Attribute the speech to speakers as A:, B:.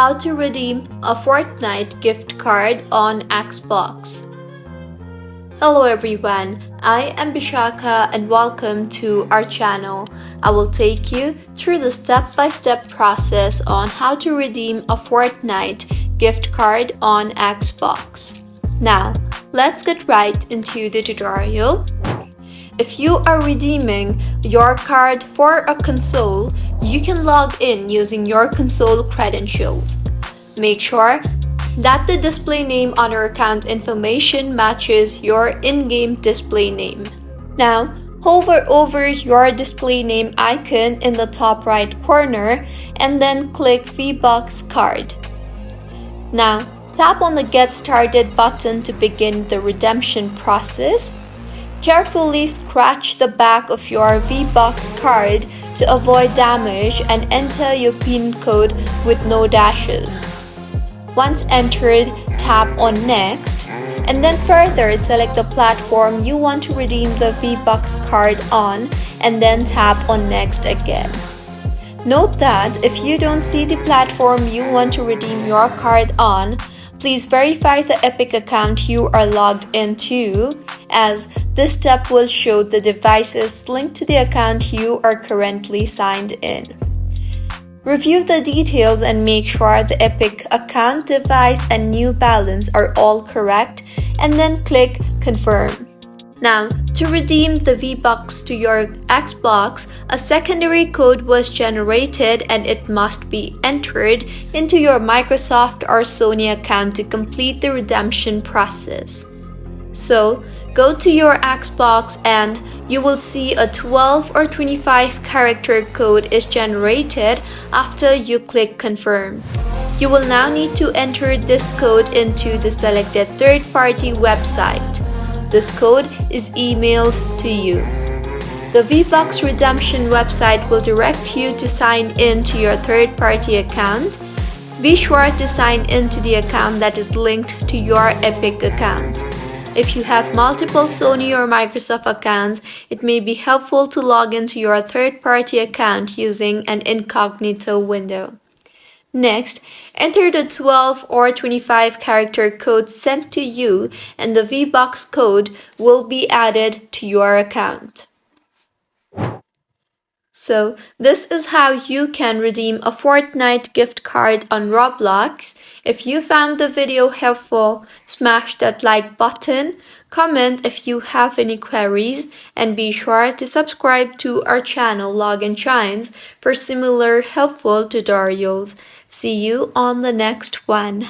A: How to redeem a Fortnite gift card on Xbox. Hello everyone, I am Bishaka and welcome to our channel. I will take you through the step-by-step process on how to redeem a Fortnite gift card on Xbox. Now, let's get right into the tutorial. If you are redeeming your card for a console, you can log in using your console credentials. Make sure that the display name on your account information matches your in-game display name. Now, hover over your display name icon in the top right corner and then click V-Bucks card. Now, tap on the Get Started button to begin the redemption process. Carefully scratch the back of your V-Bucks card to avoid damage and enter your PIN code with no dashes. Once entered, tap on Next and then further select the platform you want to redeem the V-Bucks card on and then tap on Next again. Note that if you don't see the platform you want to redeem your card on, please verify the Epic account you are logged into, as this step will show the devices linked to the account you are currently signed in. Review the details and make sure the Epic account, device, and new balance are all correct, and then click Confirm. Now, to redeem the V-Bucks to your Xbox, a secondary code was generated and it must be entered into your Microsoft or Sony account to complete the redemption process. So, go to your Xbox and you will see a 12 or 25 character code is generated after you click Confirm. You will now need to enter this code into the selected third-party website. This code is emailed to you. The V-Bucks redemption website will direct you to sign in to your third-party account. Be sure to sign in to the account that is linked to your Epic account. If you have multiple Sony or Microsoft accounts, it may be helpful to log into your third-party account using an incognito window. Next, enter the 12 or 25 character code sent to you and the V-Bucks code will be added to your account. So, this is how you can redeem a Fortnite gift card on Roblox. If you found the video helpful, smash that like button, comment if you have any queries, and be sure to subscribe to our channel Log and Shines for similar helpful tutorials. See you on the next one.